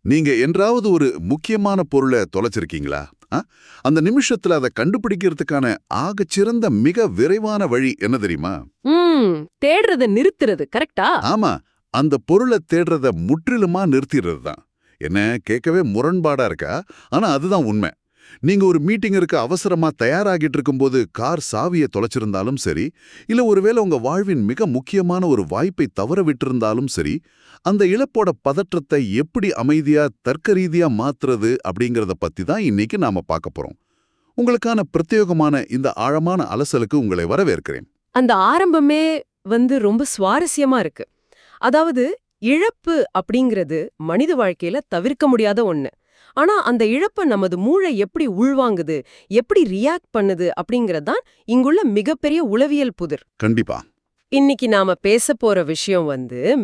நீங்க என்றாவது ஒரு முக்கியமான பொருளை தொலைச்சிருக்கீங்களா? அ? அந்த நிமிஷத்துல அதை கண்டுபிடிக்கிறதுக்கான ஆகச்சிறந்த மிக விரைவான வழி என்ன தெரியுமா? ம் தேடுறத நிறுத்துறது கரெக்டா? ஆமா, அந்த பொருளை தேடுறத முற்றிலுமா நிறுத்திடுறது தான். என்ன கேட்கவே முரண்பாடா இருக்கா? ஆனா அதுதான் உண்மை. நீங்க ஒரு மீட்டிங்கிற்கு அவசரமா தயாராகிட்டு இருக்கும்போது கார் சாவியை தொலைச்சிருந்தாலும் சரி, இல்ல ஒருவேளை உங்க வாழ்வின் மிக முக்கியமான ஒரு வாய்ப்பை தவற விட்டிருந்தாலும் சரி, அந்த இழப்போட பதற்றத்தை எப்படி அமைதியா தர்க்க ரீதியா மாத்துறது அப்படிங்கறத பத்தி தான் இன்னைக்கு நாம பார்க்க போறோம். உங்களுக்கான பிரத்யேகமான இந்த ஆழமான அலசலுக்கு உங்களை வரவேற்கிறேன். அந்த ஆரம்பமே ரொம்ப சுவாரஸ்யமா இருக்கு. அதாவது இழப்பு அப்படிங்கிறது மனித வாழ்க்கையில தவிர்க்க முடியாத ஒண்ணு. ஆனா அந்த இழப்ப நமது மூளை எப்படி உள்வாங்குது, எப்படி ரியாக்ட் பண்ணுது அப்படிங்கறது தான் இங்குள்ள மிகப்பெரிய உளவியல் புதிர். கண்டிப்பா. இன்னைக்கு நாம பேச போற விஷயம்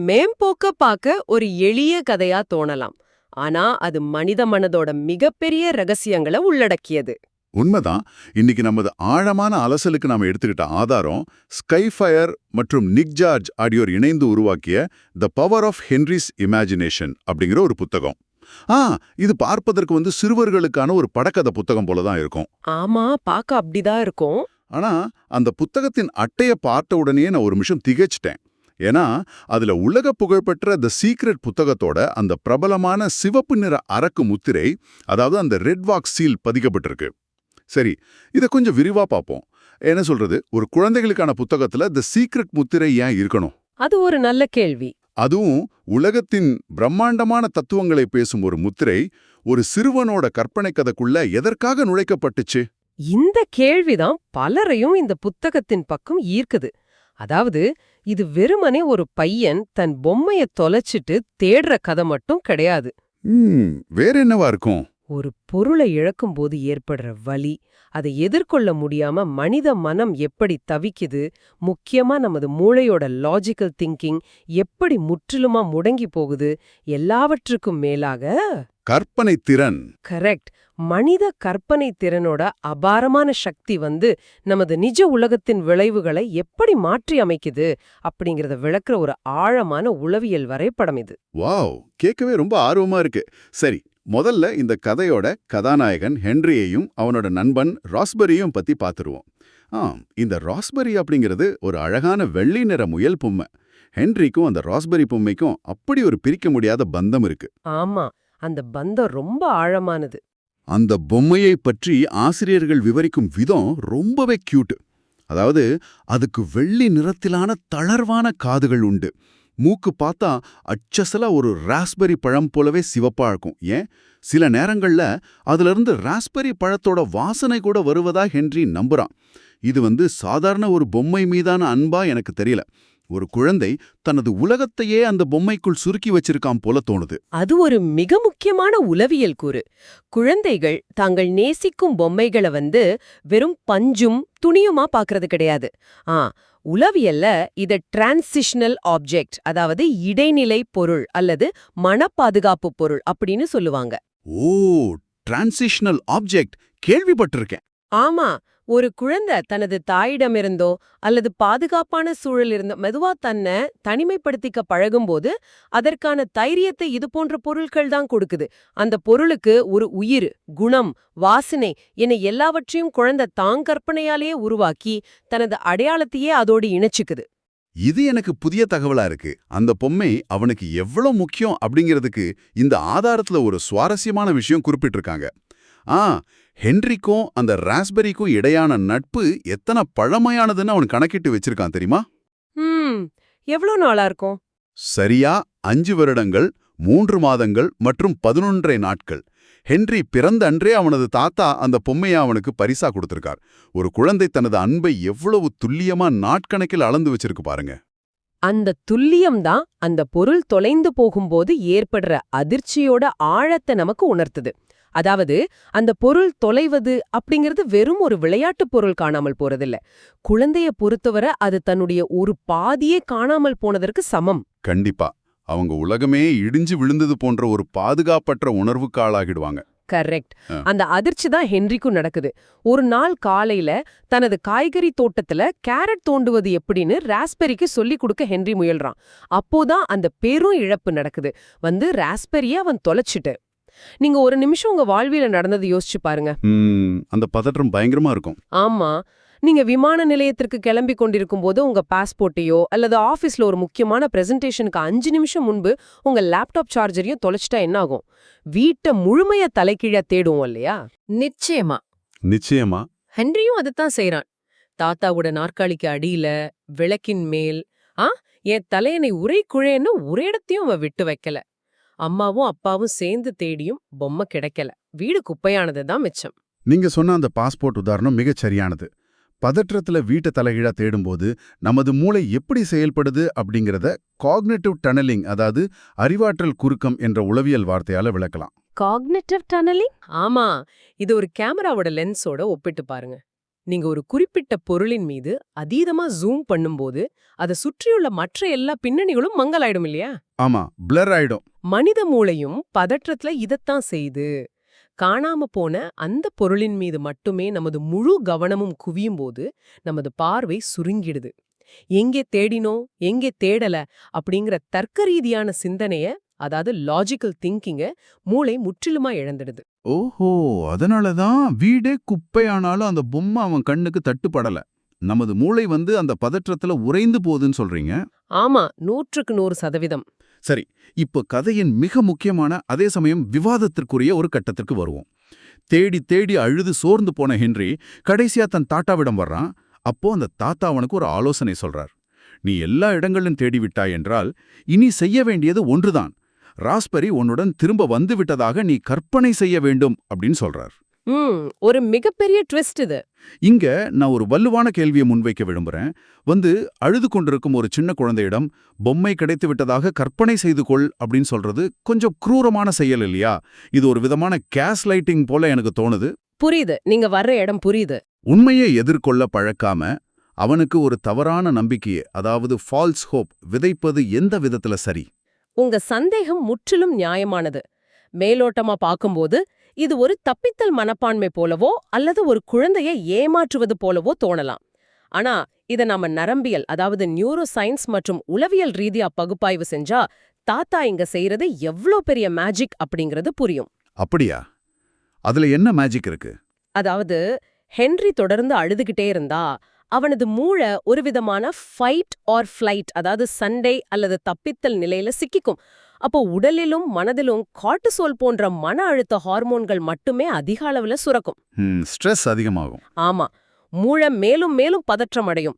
மேம்போக்க பார்க்க ஒரு எளிய கதையா தோணலாம். ஆனா அது மனித மனதோட மிகப்பெரிய ரகசியங்களை உள்ளடக்கியது. உண்மைதான். இன்னைக்கு நமது ஆழமான அலசலுக்கு நாம எடுத்துக்கிட்ட ஆதாரம் ஸ்கைஃபயர் மற்றும் நிக் ஜார்ஜ் ஆகியோர் இணைந்து உருவாக்கிய the power of Henry's imagination அப்படிங்கிற ஒரு புத்தகம். இது பார்ப்பதற்கு சிறுவர்களுக்கான ஒரு படக்கதை புத்தகம் போலதான் இருக்கும். ஆமா, பார்க்க அப்படிதான் இருக்கும். ஆனா அந்த புத்தகத்தின் அட்டைய பார்த்த உடனே நான் ஒரு நிமிஷம் திகைச்சிட்டேன். ஏன்னா அதுல உலக புகழ்பெற்ற த சீக்ரெட் புத்தகத்தோட அந்த பிரபலமான சிவப்பு நிற அரக்கு முத்திரை, அதாவது அந்த ரெட் வாக் சீல் பதிக்கப்பட்டிருக்கு. சரி, இதை கொஞ்சம் விரிவா பார்ப்போம். என்ன சொல்றது, ஒரு குழந்தைகளுக்கான புத்தகத்துல த சீக்ரெட் முத்திரை ஏன் இருக்கணும்? அது ஒரு நல்ல கேள்வி. அதுவும் உலகத்தின் பிரம்மாண்டமான தத்துவங்களை பேசும் ஒரு முத்திரை ஒரு சிறுவனோட கற்பனை கதைக்குள்ள எதற்காக நுழைக்கப்பட்டுச்சு? இந்த கேள்விதான் பலரையும் இந்த புத்தகத்தின் பக்கம் ஈர்க்குது. அதாவது இது வெறுமனே ஒரு பையன் தன் பொம்மைய தொலைச்சிட்டு தேடுற கதை மட்டும் கிடையாது. வேற என்னவா இருக்கும்? ஒரு பொருளை இழக்கும்போது ஏற்படுற வலி, அதை எதிர்கொள்ள முடியாம மனித மனம் எப்படி தவிக்குது, முக்கியமா நமது மூளையோட லாஜிக்கல் திங்கிங் எப்படி முற்றிலுமா முடங்கி போகுது, எல்லாவற்றுக்கும் மேலாக கற்பனை திறன். கரெக்ட். மனித கற்பனை திறனோட அபாரமான சக்தி நமது நிஜ உலகத்தின் விளைவுகளை எப்படி மாற்றி அமைக்குது அப்படிங்கறத விளக்குற ஒரு ஆழமான உளவியல் வரைபடம் இது. வாவ், கேட்கவே ரொம்ப ஆர்வமா இருக்கு. சரி, முதல்ல இந்த கதையோட கதாநாயகன் ஹென்ரியையும் அவனோட நண்பன் ராஸ்பெரியும் பத்தி பார்த்துருவோம். இந்த ராஸ்பெரி அப்படிங்கிறது ஒரு அழகான வெள்ளி நிற முயல் பொம்மை. ஹென்ரிக்கும் அந்த ராஸ்பெரி பொம்மைக்கும் அப்படி ஒரு பிரிக்க முடியாத பந்தம் இருக்கு. ஆமா, அந்த பந்தம் ரொம்ப ஆழமானது. அந்த பொம்மையை பற்றி ஆசிரியர்கள் விவரிக்கும் விதம் ரொம்பவே கியூட். அதாவது அதுக்கு வெள்ளி நிறத்திலான தளர்வான காதுகள் உண்டு. மூக்கு பார்த்தா அச்சசலா ஒரு ராஸ்பெரி பழம் போலவே சிவப்பா இருக்கும். ஏன், சில நேரங்கள்ல அதுல இருந்து ராஸ்பெரி பழத்தோட வாசனை கூட வருவதா ஹென்றி நம்புறான். இது சாதாரண ஒரு பொம்மை மீதான அன்பா எனக்கு தெரியல. ஒரு குழந்தை தனது உலகத்தையே அந்த பொம்மைக்குள் சுருக்கி வச்சிருக்கான் போல தோணுது. அது ஒரு மிக முக்கியமான உளவியல் கூறு. குழந்தைகள் தாங்கள் நேசிக்கும் பொம்மைகளை வெறும் பஞ்சும் துணியுமா பார்க்கறது கிடையாது. உளவியல்ல இத டிரான்சிஷனல் ஆப்ஜெக்ட், அதாவது இடைநிலை பொருள் அல்லது மனப்பாதுகாப்பு பொருள் அப்படின்னு சொல்லுவாங்க. ஓ, டிரான்சிஷனல் ஆப்ஜெக்ட் கேள்விப்பட்டிருக்கேன். ஆமா, ஒரு குழந்தை தனது தாயிடமிருந்தோ அல்லது பாதுகாப்பான சூழலிருந்தோ மெதுவா தன்னை தனிமைப்படுத்திக்க பழகும்போது அதற்கான தைரியத்தை இது போன்ற பொருட்கள் தான் கொடுக்குது. அந்த பொருளுக்கு ஒரு உயிர், குணம், வாசனை என எல்லாவற்றையும் குழந்தை தான் கற்பனையாலேயே உருவாக்கி தனது அடையாளத்தையே அதோடு இணைச்சுக்குது. இது எனக்கு புதிய தகவலா இருக்கு. அந்த பொம்மை அவனுக்கு எவ்வளவு முக்கியம் அப்படிங்கிறதுக்கு இந்த ஆதாரத்துல ஒரு சுவாரஸ்யமான விஷயம் குறிப்பிட்டிருக்காங்க. ஹென்ரிக்கும் அந்த ராஸ்பெரிக்கும் இடையான நட்பு எத்தனை பழமையானதுன்னு அவன் கணக்கிட்டு வச்சிருக்கான் தெரியுமா? எவ்வளவு நாளா இருக்கும்? சரியா 5 வருடங்கள், 3 மாதங்கள் மற்றும் 11 நாட்கள். ஹென்றி பிறந்த அன்றே அவனது தாத்தா அந்த பொம்மையை அவனுக்கு பரிசா கொடுத்திருக்கார். ஒரு குழந்தை தனது அன்பை எவ்வளவு துல்லியமா நாட்கணக்கில் அளந்து வச்சிருக்கு பாருங்க. அந்த துல்லியம்தான் அந்த பொருள் தொலைந்து போகும்போது ஏற்படுற அதிர்ச்சியோட ஆழத்தை நமக்கு உணர்த்துது. அதாவது அந்த பொருள் தொலைவது அப்படிங்கிறது வெறும் ஒரு விளையாட்டு பொருள் காணாமல் போறதில்ல. குழந்தைய பொறுத்தவரை அது தன்னுடைய ஒரு பாதியே காணாமல் போனதற்கு சமம். கண்டிப்பா அவங்க உலகமே இடிஞ்சு விழுந்தது போன்ற ஒரு பாதுகாப்பற்ற உணர்வுக்கு ஆளாகிடுவாங்க. கரெக்ட். ஆ. அந்த அதிர்ச்சி தான் ஹென்ரிக்கும் நடக்குது. ஒரு நாள் காலையில தனது காய்கறி தோட்டத்துல கேரட் தோண்டுவது எப்படின்னு ராஸ்பெரிக்கு சொல்லி கொடுக்க ஹென்றி முயல்றான். அப்போதான் அந்த பெரும் இழப்பு நடக்குது. ராஸ்பெரிய அவன் தொலைச்சிட்டு. நீங்க ஒரு நிமிஷம் உங்க வாழ்வியல நடந்தது யோசிச்சு பாருங்க. அந்த பதற்றம் பயங்கரமா இருக்கும். ஆமா, நீங்க விமான நிலையத்திற்கு கிளம்பி கொண்டிருக்கும் போது உங்க பாஸ்போர்ட்டையோ அல்லது ஆபீஸ்ல ஒரு முக்கியமான பிரசன்டேஷனுக்கு 5 நிமிஷம் முன்பு உங்க லேப்டாப் சார்ஜரையும் தொலைச்சிட்டா என்ன ஆகும்? வீட்டை முழுமையா தலைகீழா தேடுவோம் இல்லையா? நிச்சயமா. நிச்சயமா. ஹென்ரியும் அதுதான் செய்றான். தாத்தாவோட நாற்காலிக்கு அடியில, விளக்கின் மேல், என் தலையணை உரை குழைன்னு ஒரு இடத்தையும் அவன் விட்டு வைக்கல. அம்மாவும் அப்பாவும் சேர்ந்து தேடியும் பொம்மை கிடைக்கல. வீடு குப்பையானது தான் மிச்சம். நீங்க சொன்ன அந்த பாஸ்போர்ட் உதாரணம் மிகச் சரியானது. பதற்றத்துல வீட்டை தலைகீழா தேடும்போது நமது மூளை எப்படி செயல்படுது அப்படிங்கறத காக்னிட்டிவ் டனலிங், அதாவது அறிவாற்றல் குறுக்கம் என்ற உளவியல் வார்த்தையால விளக்கலாம். Cognitive tunnelling? ஆமா, இது ஒரு கேமராவோட லென்ஸோட ஒப்பிட்டு பாருங்க. நீங்க ஒரு குறிப்பிட்ட பொருளின் மீது அதீதமா ஜூம் பண்ணும்போது அதை சுற்றியுள்ள மற்ற எல்லா பின்னணிகளும் மங்கலாயிடும் இல்லையா? ஆமா, பிளர் ஆயிடும். மனித மூளையும் பதற்றத்துல இதத்தான் செய்து. காணாம போன அந்த பொருளின் மீது மட்டுமே நமது முழு கவனமும் குவியும் போது நமது பார்வை சுருங்கிடுது. எங்கே தேடினோம், எங்கே தேடல அப்படிங்கிற தர்க்க ரீதியான சிந்தனைய, அதாவது லாஜிக்கல் திங்கிங்க, மூளை முற்றிலுமா இழந்துடுது. ஓஹோ, அதனாலதான் வீடே குப்பையானாலும் அந்த பொம்மை அவன் கண்ணுக்கு தட்டுப்படல. நமது மூளை அந்த பதற்றத்துல உறைந்து போகுதுன்னு சொல்றீங்க. ஆமா, 100% சரி, இப்போ கதையின் மிக முக்கியமான அதே சமயம் விவாதத்திற்குரிய ஒரு கட்டத்திற்கு வருவோம். தேடி தேடி அழுது சோர்ந்து போன ஹென்றி கடைசியா தன் தாத்தாவிடம் வர்றான். அப்போ அந்த தாத்தா அவனுக்கு ஒரு ஆலோசனை சொல்றார். நீ எல்லா இடங்களிலும் தேடிவிட்டாய் என்றால் இனி செய்ய வேண்டியது ஒன்றுதான். ராஸ்பெரி உன்னுடன் திரும்ப வந்து விட்டதாக நீ கற்பனை செய்ய வேண்டும் அப்படின்னு சொல்றார். ஒரு மிகப்பெரிய ட்விஸ்ட் இது. இங்க நான் ஒரு வலுவான கேள்வியை முன்வைக்க விரும்புறேன். அழுது கொண்டிருக்கும் ஒரு சின்ன குழந்தையிடம் பொம்மை கிடைத்து விட்டதாக கற்பனை செய்து கொள் அப்படின்னு சொல்றது கொஞ்சம் குரூரமான செயல் இல்லையா? இது ஒரு விதமான கேஸ் லைட்டிங் போல எனக்கு தோணுது. புரியுது, நீங்க வர்ற இடம் புரியுது. உண்மையை எதிர்கொள்ள பழக்காம அவனுக்கு ஒரு தவறான நம்பிக்கையை, அதாவது ஃபால்ஸ் ஹோப் விதைப்பது எந்த விதத்துல சரி? உங்க சந்தேகம் முற்றிலும் நியாயமானது. மேலோட்டமா பார்க்கும்போது இது ஒரு தப்பித்தல் மனப்பான்மை போலவோ அல்லது ஒரு குழந்தையை ஏமாற்றுவது போலவோ தோணலாம். ஆனா இத நாம நரம்பியல், அதாவது நியூரோ சயின்ஸ் மற்றும் உளவியல் ரீதியா பகுப்பாய்வு செஞ்சா தாத்தா இங்க செய்யறது எவ்ளோ பெரிய மேஜிக் அப்படிங்கிறது புரியும். அப்படியா? அதுல என்ன மேஜிக் இருக்கு? அதாவது ஹென்றி தொடர்ந்து அழுதுகிட்டே இருந்தா அவனது மூளை ஒரு விதமான ஃபைட் ஆர் ஃப்ளைட், அதாவது சண்டை அல்லது தப்பித்தல் நிலையில சிக்கிக்கும். அப்போ உடலிலும் மனதிலும் கார்ட்டிசோல் போன்ற மன அழுத்த ஹார்மோன்கள் மட்டுமே அதிக அளவுல சுரக்கும். ஸ்ட்ரெஸ் அதிகமாகும். ஆமா, மூளை மேலும் மேலும் பதற்றம் அடையும்.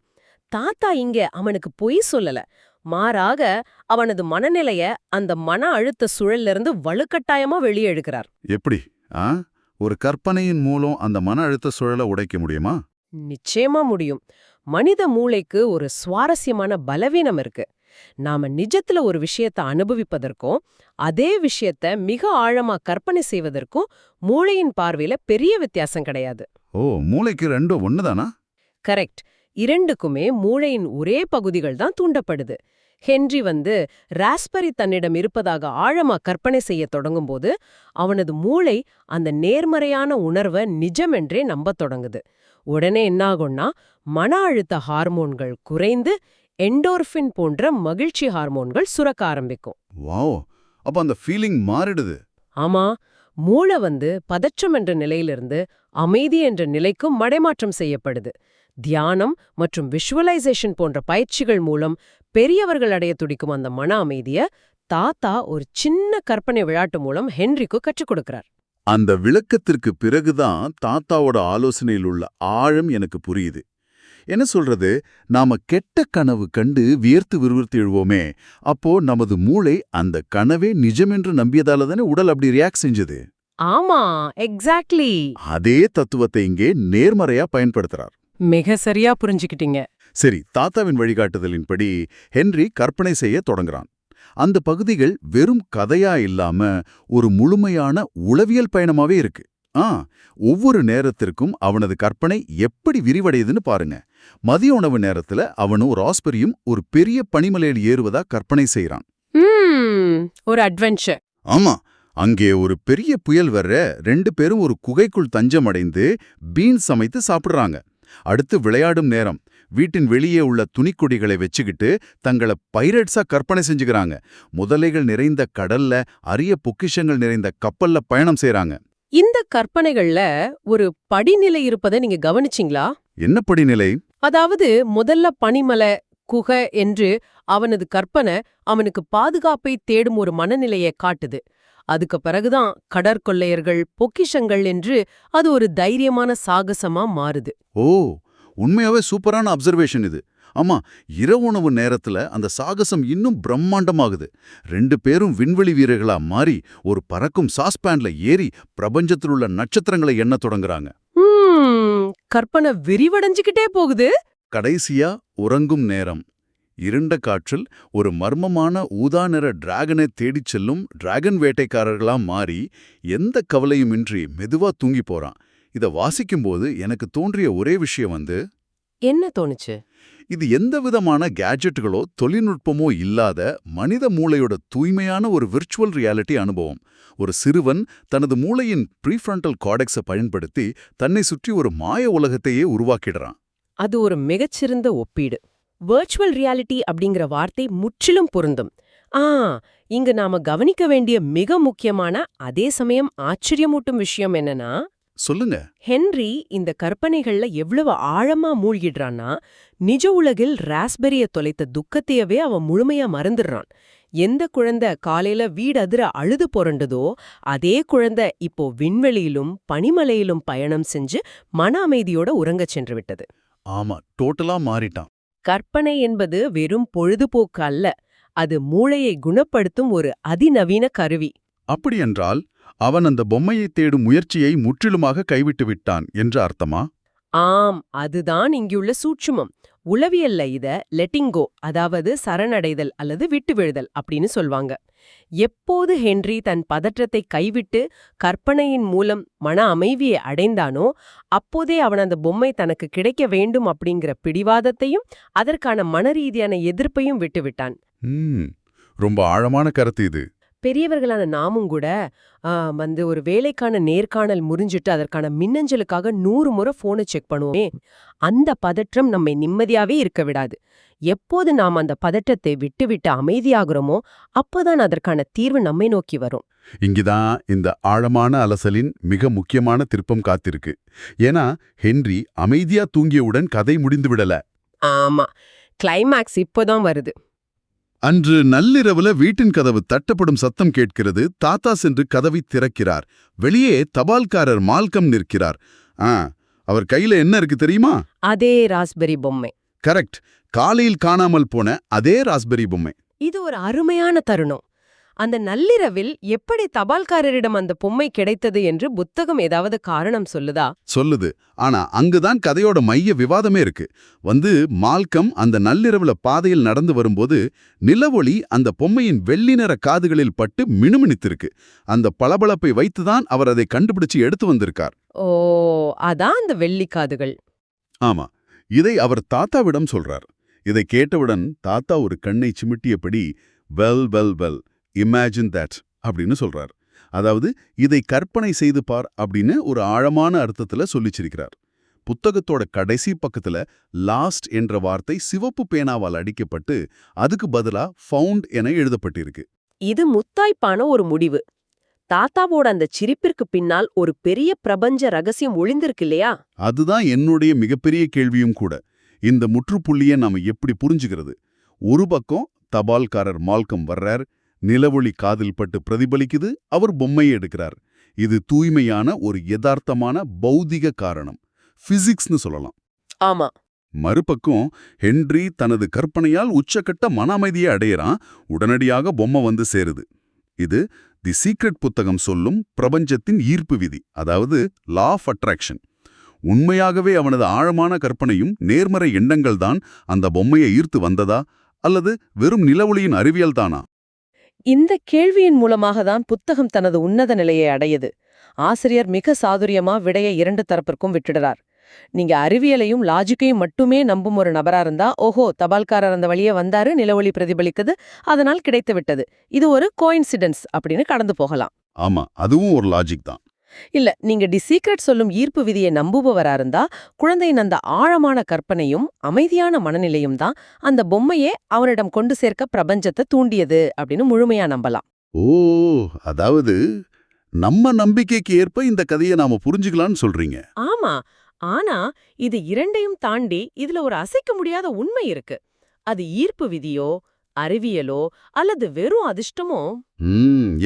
தாத்தா இங்க அவனுக்கு பொய் சொல்லல, மாறாக அவனது மனநிலைய அந்த மன அழுத்த சுழல்ல இருந்து வலுக்கட்டாயமா வெளியே எடுக்கிறார். எப்படி? ஒரு கற்பனையின் மூலம் அந்த மன அழுத்த சுழலை உடைக்க முடியுமா? நிச்சயமா முடியும். மனித மூளைக்கு ஒரு சுவாரஸ்யமான பலவீனம் இருக்கு. நாம நிஜத்துல ஒரு விஷயத்த அனுபவிப்பதற்கும் அதே விஷயத்த மிக ஆழமா கற்பனை செய்வதற்கும் மூளையின் பார்வையில பெரிய வித்தியாசம் கிடையாது. ஓ, மூளைக்கு ரெண்டும் ஒண்ணுதானா? கரெக்ட். இரண்டுக்குமே மூளையின் ஒரே பகுதிகள் தான் தூண்டப்படுது. ஹென்றி ராஸ்பெரி தன்னிடம் இருப்பதாக ஆழமா கற்பனை செய்ய தொடங்கும்போது அவனது மூளை அந்த நேர்மறையான உணர்வை நிஜமென்றே நம்பத் தொடங்குது. உடனே என்னாகும்னா மன அழுத்த ஹார்மோன்கள் குறைந்து எண்டோர்ஃபின் போன்ற மகிழ்ச்சி ஹார்மோன்கள் சுரக்க ஆரம்பிக்கும். வாவ், அப்ப அந்த ஃபீலிங் மாறிடுது. ஆமா, மூளை பதற்றம் என்ற நிலையிலிருந்து அமைதி என்ற நிலைக்கும் மடைமாற்றம் செய்யப்படுது. தியானம் மற்றும் விஷுவலைசேஷன் போன்ற பயிற்சிகள் மூலம் பெரியவர்கள் அடைய துடிக்கும் அந்த மன அமைதிய தாத்தா ஒரு சின்ன கற்பனை விளையாட்டு மூலம் ஹென்ரிக்கு கற்றுக் கொடுக்கிறார். அந்த விளக்கத்திற்கு பிறகுதான் தாத்தாவோட ஆலோசனையில் உள்ள ஆழம் எனக்கு புரியுது. என்ன சொல்றது, நாம கெட்ட கனவு கண்டு வியர்த்து விறுவிறுத்து எழுவோமே, அப்போ நமது மூளை அந்த கனவே நிஜமென்று நம்பியதால தானே உடல் அப்படி ரியாக்ட் செஞ்சது. ஆமா, எக்ஸாக்ட்லி. அதே தத்துவத்தை இங்கே நேர்மறையா பயன்படுத்துறார். மிக சரியா புரிஞ்சுக்கிட்டீங்க. சரி, தாத்தாவின் வழிகாட்டுதலின்படி ஹென்றி கற்பனை செய்ய தொடங்குறான். அந்த பகுதிகள் வெறும் கதையா இல்லாம ஒரு முழுமையான உளவியல் பயணமாவே இருக்கு. ஒவ்வொரு நேரத்திற்கும் அவனது கற்பனை எப்படி விரிவடையுதுன்னு பாருங்க. மதிய உணவு நேரத்துல அவனும் ராஸ்பெரியும் ஒரு பெரிய பனிமலையில் ஏறுவதா கற்பனை செய்யறான். ஒரு அட்வென்ச்சர். ஆமா, அங்கே ஒரு பெரிய புயல் வர்ற 2 பேரும் ஒரு குகைக்குள் தஞ்சமடைந்து பீன்ஸ் சமைத்து சாப்பிடுறாங்க. அடுத்து விளையாடும் நேரம். வீட்டின் வெளியே உள்ள துணிக்கொடிகளை வச்சுக்கிட்டு தங்களை பைரட்ஸா கற்பனை செஞ்சுக்கிறாங்க. முதலைகள் நிறைந்த கடல்ல, அரிய பொக்கிஷங்கள் நிறைந்த கப்பல்ல பயணம் செய்றாங்க. இந்த கற்பனைகள்ல ஒரு படிநிலை இருப்பதை நீங்க கவனிச்சிங்களா? என்ன படிநிலை? அதாவது முதல்ல பனிமலை, குகை என்று அவனது கற்பனை அவனுக்கு பாதுகாப்பை தேடும் ஒரு மனநிலையை காட்டுது. அதுக்கு பிறகுதான் கடற்கொள்ளையர்கள், பொக்கிஷங்கள் என்று அது ஒரு தைரியமான சாகசமா மாறுது. ஓ, உண்மையாவே சூப்பரான அப்சர்வேஷன் இது. ஆமா, இரவுணவு நேரத்துல அந்த சாகசம் இன்னும் பிரம்மாண்டமாகுது. 2 பேரும் விண்வெளி வீரர்களா மாறி ஒரு பறக்கும் சாஸ்பேன்ல ஏறி பிரபஞ்சத்தில் உள்ள நட்சத்திரங்களை எண்ணத் தொடங்குறாங்க. கற்பனை விரிவடைஞ்சுக்கிட்டே போகுது. கடைசியா உறங்கும் நேரம். இருண்ட காற்றில் ஒரு மர்மமான ஊதா நிற டிராகனை தேடிச் செல்லும் டிராகன் வேட்டைக்காரர்களா மாறி எந்த கவலையுமின்றி மெதுவா தூங்கி போறான். இத வாசிக்கும்போது எனக்கு தோன்றிய ஒரே விஷயம் என்ன தோணுச்சு? இது எந்தவிதமான கேட்ஜெட்டுகளோ தொழில்நுட்பமோ இல்லாத மனித மூளையோட தூய்மையான ஒரு விர்ச்சுவல் ரியாலிட்டி அனுபவம். ஒரு சிறுவன் தனது மூளையின் ப்ரீஃப்ரண்டல் கார்டெக்ஸை பயன்படுத்தி தன்னை சுற்றி ஒரு மாய உலகத்தையே உருவாக்கிடுறான். அது ஒரு மிகச்சிறந்த ஒப்பீடு. வர்ச்சுவல் ரியாலிட்டி அப்படிங்கிற வார்த்தை முற்றிலும் பொருந்தும். இங்க நாம கவனிக்க வேண்டிய மிக முக்கியமான அதே சமயம் ஆச்சரியமூட்டும் விஷயம் என்னன்னா, சொல்லுங்க. ஹென்றி இந்த கற்பனைகள்ல எவ்வளவு ஆழமா மூழ்கிடுறான்னா, நிஜ உலகில் ராஸ்பெரிய தொலைத்த துக்கத்தையவே அவன் முழுமையா மறந்துடுறான். எந்த குழந்தை காலையில வீடு அதிர அழுது புரண்டதோ அதே குழந்தை இப்போ விண்வெளியிலும் பனிமலையிலும் பயணம் செஞ்சு மன அமைதியோட உறங்கச் சென்று விட்டது. ஆமா, டோட்டலா மாறிட்டான். கற்பனை என்பது வெறும் பொழுதுபோக்கு அல்ல, அது மூளையை குணப்படுத்தும் ஒரு அதிநவீன கருவி. அப்படியென்றால் அவன் அந்த பொம்மையை தேடும் முயற்சியை முற்றிலுமாக கைவிட்டு விட்டான் என்று அர்த்தமா? ஆம், அதுதான் இங்குள்ள சூட்சுமம். உளவியல்ல இத லெட்டிங்கோ, அதாவது சரணடைதல் அல்லது விட்டு விழுதல் அப்படின்னு சொல்வாங்க. எப்போது ஹென்றி தன் பதற்றத்தை கைவிட்டு கற்பனையின் மூலம் மன அமைதியை அடைந்தானோ அப்போதே அவன் அந்த பொம்மை தனக்கு கிடைக்க வேண்டும் அப்படிங்கிற பிடிவாதத்தையும் அதற்கான மனரீதியான எதிர்ப்பையும் விட்டுவிட்டான். ரொம்ப ஆழமான கருத்து இது. பெரியவர்களான நாமும் கூட ஒரு வேலைக்கான நேர்காணல் முறிஞ்சிட்டு அதற்கான மின்னஞ்சலுக்காக 100 முறை போனை செக் பண்ணுவோமே, அந்த பதற்றம் நம்மை நிம்மதியாவே இருக்க விடாது. எப்போது நாம் அந்த பதற்றத்தை விட்டு அமைதியாகிறோமோ அப்போதான் அதற்கான தீர்வு நம்மை நோக்கி வரும். இங்குதான் இந்த ஆழமான அலசலின் மிக முக்கியமான திருப்பம் காத்திருக்கு. ஏன்னா ஹென்றி அமைதியா தூங்கியவுடன் கதை முடிந்து விடல. ஆமா, கிளைமேக்ஸ் இப்போதான் வருது. அன்று நள்ளிரவுல வீட்டின் கதவு தட்டப்படும் சத்தம் கேட்கிறது. தாத்தா சென்று கதவை திறக்கிறார். வெளியே தபால்காரர் மால்கம் நிற்கிறார். அவர் கையில என்ன இருக்கு தெரியுமா? அதே ராஸ்பெரி பொம்மை. கரெக்ட், காலையில் காணாமல் போன அதே ராஸ்பெரி பொம்மை. இது ஒரு அருமையான தருணம். அந்த நள்ளிரவில் எப்படி தபால்காரரிடம் அந்த பொம்மை கிடைத்தது என்று புத்தகம் ஏதாவது காரணம் சொல்லுதா? சொல்லுது. ஆனா அங்குதான் கதையோட மைய விவாதமே இருக்கு. மால்கம் அந்த நள்ளிரவுல பாதையில் நடந்து வரும்போது நிலவொளி அந்த பொம்மையின் வெள்ளி நிற காதுகளில் பட்டு மினுமினித்திருக்கு. அந்த பளபளப்பை வைத்துதான் அவர் அதை கண்டுபிடிச்சு எடுத்து வந்திருக்கார். ஓ, அதான் அந்த வெள்ளி காதுகள். ஆமா, இதை அவர் தாத்தாவிடம் சொல்றார். இதை கேட்டவுடன் தாத்தா ஒரு கண்ணை சிமிட்டியபடி well well well imagine that அப்படின்னு சொல்றார். அதாவது இதை கற்பனை செய்து பார் அப்படின்னு ஒரு ஆழமான அர்த்தத்துல சொல்லிச்சிருக்கிறார். புத்தகத்தோட கடைசி பக்கத்துல லாஸ்ட் என்ற வார்த்தை சிவப்பு பேனாவால் அடிக்கப்பட்டு அதுக்கு பதிலா ஃபவுண்ட் என எழுதப்பட்டிருக்கு. இது முத்தாய்ப்பான ஒரு முடிவு. தாத்தாவோட அந்த சிரிப்பிற்கு பின்னால் ஒரு பெரிய பிரபஞ்ச ரகசியம் ஒளிந்திருக்கு இல்லையா? அதுதான் என்னுடைய மிகப்பெரிய கேள்வியும் கூட. இந்த முற்றுப்புள்ளியை நாம எப்படி புரிஞ்சுக்கிறது? ஒரு பக்கம் தபால்காரர் மால்கம் வர்றார், நிலவொளி காதில் பட்டு பிரதிபலிக்குது, அவர் பொம்மையை எடுக்கிறார். இது தூய்மையான ஒரு யதார்த்தமான பௌதிக காரணம், பிசிக்ஸ்னு சொல்லலாம். ஆமா. மறுபக்கம் ஹென்றி தனது கற்பனையால் உச்சக்கட்ட மன அமைதியை அடையறான். உடனடியாக பொம்மை வந்து சேருது. இது தி சீக்ரெட் புத்தகம் சொல்லும் பிரபஞ்சத்தின் ஈர்ப்பு விதி, அதாவது லா ஆஃப் அட்ராக்ஷன். உண்மையாகவே அவனது ஆழமான கற்பனையும் நேர்மறை எண்ணங்கள் தான் அந்த பொம்மையை ஈர்த்து வந்ததா, அல்லது வெறும் நிலவொளியின் அறிவியல் தானா? இந்த கேள்வியின் மூலமாக தான் புத்தகம் தனது உன்னத நிலையை அடையுது. ஆசிரியர் மிக சாதுரியமா விடையை 2 தரப்பிற்கும் விட்டுடுறார். நீங்க அறிவியலையும் லாஜிக்கையும் மட்டுமே நம்பும் ஒரு நபரா இருந்தா, ஓஹோ, தபால்காரர் அந்த வழியே வந்தாரு, நிலவொளி பிரதிபலிக்குது, அதனால் கிடைத்து விட்டது, இது ஒரு கோயின்சிடென்ஸ் அப்படின்னு கடந்து போகலாம். ஆமா, அதுவும் ஒரு லாஜிக் தான். இல்ல, நீங்க தி சீக்ரெட் சொல்லும் ஈர்ப்பு விதியை நம்புபவரா இருந்தா, குழந்தையின் அந்த ஆழமான கற்பனையும் அமைதியான மனநிலையும் தான் அந்த பொம்மையே அவனிடம் கொண்டு சேர்க்க பிரபஞ்சத்தை தூண்டியது அப்படின்னு முழுமையா நம்பலாம். ஓ! அதாவது நம்ம நம்பிக்கைக்கு ஏற்ப இந்த கதையை நாம புரிஞ்சுக்கலாம்னு சொல்றீங்க. ஆமா. ஆனா இது இரண்டையும் தாண்டி இதுல ஒரு அசைக்க முடியாத உண்மை இருக்கு. அது ஈர்ப்பு விதியோ, அறிவியலோ அல்லது வெறும் அதிர்ஷ்டமோ,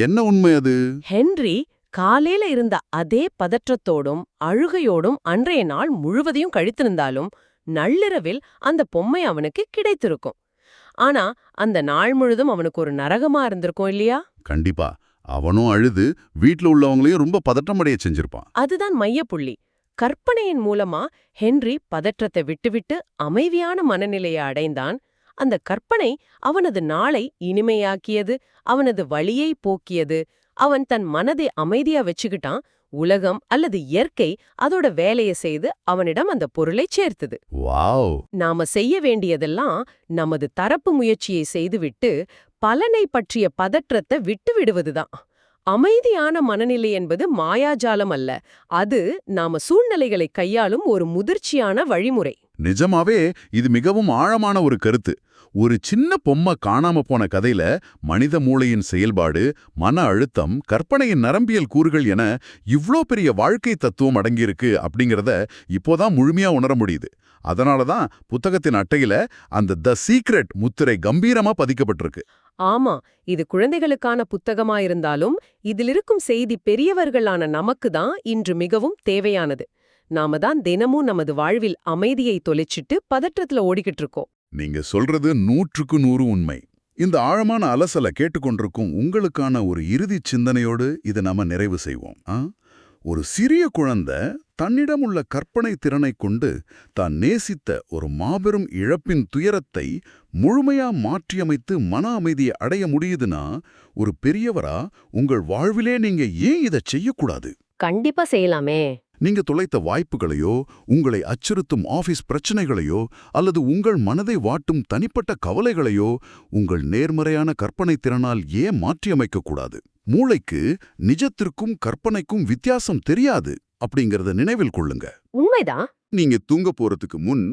என்ன உண்மை அது? ஹென்றி காலையில இருந்த அதே பதற்றத்தோடும் அழுகையோடும் அன்றைய நாள் முழுவதையும் கழித்திருந்தாலும் நள்ளிரவில் அந்த பொம்மை அவனுக்கு கிடைத்திருக்கும். ஆனா அந்த நாள் முழுதும் அவனுக்கு ஒரு நரகமா இருந்திருக்கும் இல்லையா? கண்டிப்பா. அவனும் அழுது வீட்ல உள்ளவங்களையும் ரொம்ப பதட்டமடைய செஞ்சிருப்பான். அதுதான் மையப்புள்ளி. கற்பனையின் மூலமா ஹென்றி பதற்றத்தை விட்டுவிட்டு அமைதியான மனநிலையை அடைந்தான். அந்த கற்பனை அவனது நாளை இனிமையாக்கியது, அவனது வலியை போக்கியது. அவன் தன் மனதை அமைதியா வச்சுக்கிட்டான். உலகம் அல்லது இயற்கை அதோட வேலையை செய்து அவனிடம் அந்த பொருளை சேர்த்தது. வாவ்! நாம செய்ய வேண்டியதெல்லாம் நமது தரப்பு முயற்சியை செய்துவிட்டு பலனை பற்றிய பதற்றத்தை விட்டு விடுவதுதான். அமைதியான மனநிலை என்பது மாயாஜாலம் அல்ல, அது நாம சூழ்நிலைகளை கையாளும் ஒரு முதிர்ச்சியான வழிமுறை. நிஜமாவே இது மிகவும் ஆழமான ஒரு கருத்து. ஒரு சின்ன பொம்மை காணாம போன கதையில மனித மூளையின் செயல்பாடு, மன அழுத்தம், கற்பனையின் நரம்பியல் கூறுகள் என இவ்ளோ பெரிய வாழ்க்கை தத்துவம் அடங்கியிருக்கு அப்படிங்கறத இப்போதான் முழுமையா உணர முடியுது. அதனால தான் புத்தகத்தின் அட்டையில அந்த தி சீக்ரெட் முத்திரை கம்பீரமா பதிக்கப்பட்டிருக்கு. ஆமா, இது குழந்தைகளுக்கான புத்தகமா இருந்தாலும் இதில் இருக்கும் செய்தி பெரியவர்களான நமக்கு தான் இன்று மிகவும் தேவையானது. நாம தான் தினமும் நமது வாழ்வில் அமைதியை தொலைச்சிட்டு பதற்றத்துல ஓடிக்கிட்டு இருக்கோம். நீங்க சொல்றது 100க்கு 100 உண்மை. இந்த ஆழமான அலசலை கேட்டுக்கொண்டிருக்கும் உங்களுக்கான ஒரு இறுதிச் சிந்தனையோடு இதை நாம நிறைவு செய்வோம். ஒரு சிறிய குழந்தை தன்னிடம் உள்ள கற்பனை திறனை கொண்டு தான் நேசித்த ஒரு மாபெரும் இழப்பின் துயரத்தை முழுமையா மாற்றியமைத்து மன அமைதியை அடைய முடியுதுன்னா, ஒரு பெரியவரா உங்கள் வாழ்விலே நீங்க ஏன் இதை செய்யக்கூடாது? கண்டிப்பா செய்யலாமே. நீங்க தொலைத்த வாய்ப்புகளையோ, உங்களை அச்சுறுத்தும் ஆபீஸ் பிரச்சனைகளையோ, அல்லது உங்கள் மனதை வாட்டும் தனிப்பட்ட கவலைகளையோ உங்கள் நேர்மறையான கற்பனை திறனால் ஏன் மாற்றியமைக்கக்கூடாது? மூளைக்கு நிஜத்திற்கும் கற்பனைக்கும் வித்தியாசம் தெரியாது அப்படிங்கறத நினைவில் கொள்ளுங்க. உண்மைதான். நீங்க தூங்க போறதுக்கு முன்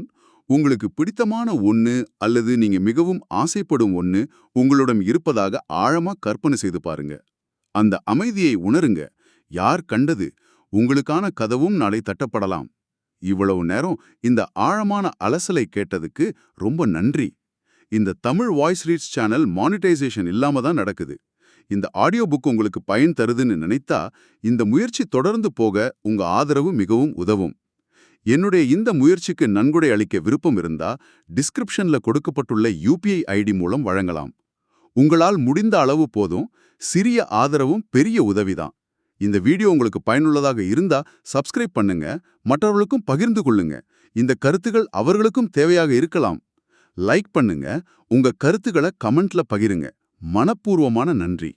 உங்களுக்கு பிடித்தமான ஒண்ணு அல்லது நீங்க மிகவும் ஆசைப்படும் ஒண்ணு உங்களிடம் இருப்பதாக ஆழமா கற்பனை செய்து பாருங்க. அந்த அமைதியை உணருங்க. யார் கண்டது? உங்களுக்கான கதவும் நாளை தட்டப்படலாம். இவ்வளவு நேரம் இந்த ஆழமான அலசலை கேட்டதுக்கு ரொம்ப நன்றி. இந்த Tamil voice reads channel monetisation இல்லாம தான் நடக்குது. இந்த ஆடியோ புக் உங்களுக்கு பயன் தருதுன்னு நினைத்தா இந்த முயற்சி தொடர்ந்து போக உங்க ஆதரவு மிகவும் உதவும். என்னுடைய இந்த முயற்சிக்கு நன்கொடை அளிக்க விருப்பம் இருந்தா டிஸ்கிரிப்ஷன்ல கொடுக்கப்பட்டுள்ள UPI ID மூலம் வழங்கலாம். உங்களால் முடிந்த அளவு போதும். சிறிய ஆதரவும் பெரிய உதவிதான். இந்த வீடியோ உங்களுக்கு பயனுள்ளதாக இருந்தா சப்ஸ்கிரைப் பண்ணுங்க, மற்றவர்களுக்கும் பகிர்ந்து கொள்ளுங்க. இந்த கருத்துகள் அவர்களுக்கும் தேவையாக இருக்கலாம். லைக் பண்ணுங்க, உங்க கருத்துக்களை கமெண்ட்ல பகிருங்க. மனப்பூர்வமான நன்றி.